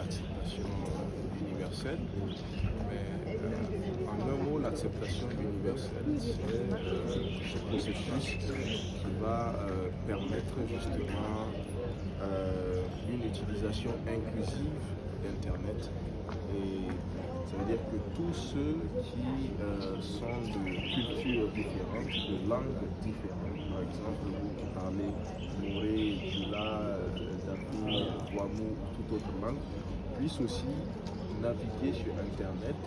l'acceptation universelle. Mais en un mot, l'acceptation universelle, c'est ce processus qui va permettre justement une utilisation inclusive d'Internet. Et ça veut dire que tous ceux qui sont de cultures différentes, de langues différentes, par exemple, vous qui parlez Moré, Djoula, Dapi, Wamou ou toute autre langue, puissent aussi naviguer sur Internet,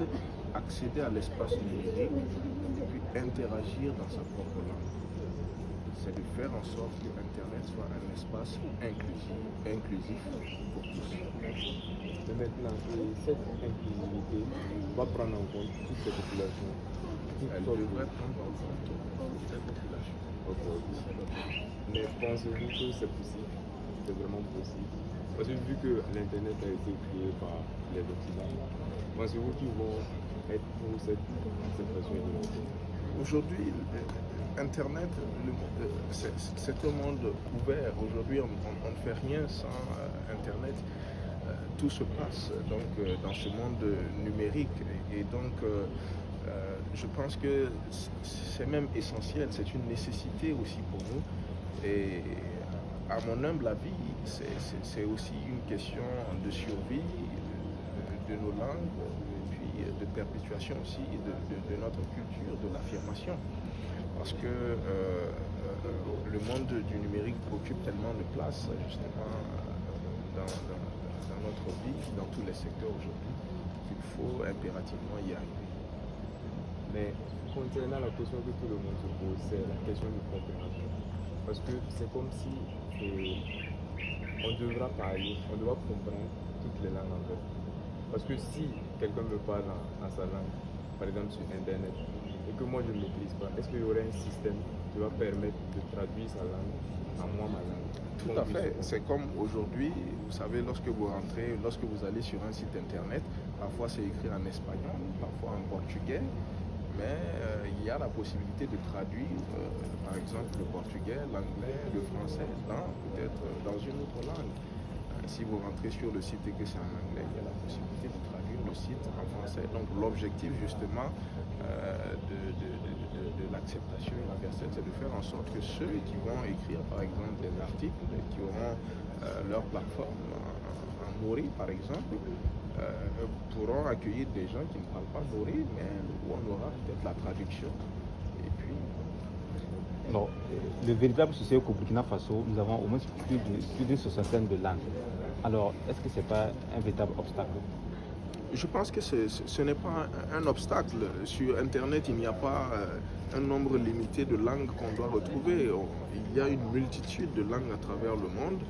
accéder à l'espace numérique et puis interagir dans sa propre langue. C'est de faire en sorte que Internet soit un espace inclusif pour tous. Et maintenant, cette inclusivité va prendre en compte toutes ces populations. Elle devrait prendre en compte toutes les populations. Mais pensez-vous que c'est possible? C'est vraiment possible? Parce que vu que l'Internet a été créé par les Occidentaux, pensez-vous qu'ils vont être pour cette acceptation universelle? Aujourd'hui, Internet, c'est un monde ouvert. Aujourd'hui, on ne fait rien sans Internet. Tout se passe donc dans ce monde numérique. Et donc, je pense que c'est même essentiel, c'est une nécessité aussi pour nous. Et à mon humble avis, c'est aussi une question de survie de nos langues, et puis de perpétuation aussi de notre culture, de l'affirmation. Parce que le monde du numérique occupe tellement de place, justement, dans notre vie, dans tous les secteurs aujourd'hui, qu'il faut impérativement y arriver. Mais concernant la question que tout le monde se pose, c'est la question de compréhension. Parce que c'est comme si on devra parler, on devra comprendre toutes les langues en fait. Parce que si quelqu'un me parle en sa langue, par exemple sur Internet, et que moi je ne maîtrise pas, est-ce qu'il y aurait un système qui va permettre de traduire sa langue en moi ma langue? Tout à fait. C'est comme aujourd'hui, vous savez, lorsque vous rentrez, lorsque vous allez sur un site Internet, parfois c'est écrit en espagnol, parfois en portugais, mais il y a la possibilité de traduire, par exemple, le portugais, l'anglais, le français, peut-être dans une autre langue. Si vous rentrez sur le site et que c'est en anglais, il y a la possibilité de traduire le site en français. Donc l'objectif justement de l'acceptation universelle, c'est de faire en sorte que ceux qui vont écrire par exemple des articles, qui auront leur plateforme en Mori par exemple, pourront accueillir des gens qui ne parlent pas Mori, mais où on aura peut-être la traduction. Et puis... Alors, le véritable souci au Burkina Faso, nous avons au moins plus d'une soixantaine de langues. Alors, est-ce que ce n'est pas un véritable obstacle? Je pense que ce n'est pas un obstacle. Sur Internet, il n'y a pas un nombre limité de langues qu'on doit retrouver. Il y a une multitude de langues à travers le monde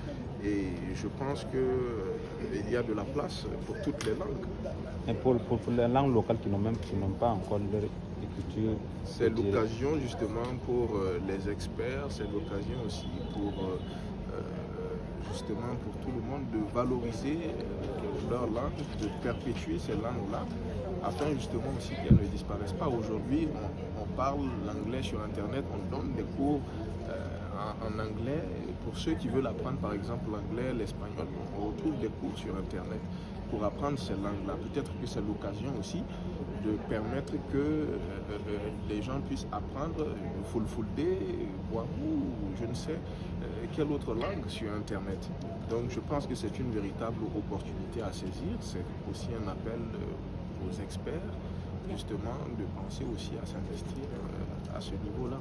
et je pense qu'il y a de la place pour toutes les langues. Et pour les langues locales qui n'ont pas encore leur écriture, c'est l'occasion justement pour les experts, c'est l'occasion aussi pour justement pour tout le monde de valoriser leur langue, de perpétuer ces langues-là, afin justement aussi qu'elles ne disparaissent pas. Aujourd'hui, on parle l'anglais sur Internet, on donne des cours en anglais. Pour ceux qui veulent apprendre par exemple l'anglais, l'espagnol, on retrouve des cours sur Internet pour apprendre ces langues-là. Peut-être que c'est l'occasion aussi de permettre que les gens puissent apprendre Fulfulde, Wahoo, je ne sais quelle autre langue sur Internet. Donc je pense que c'est une véritable opportunité à saisir. C'est aussi un appel aux experts, justement, de penser aussi à s'investir à ce niveau-là.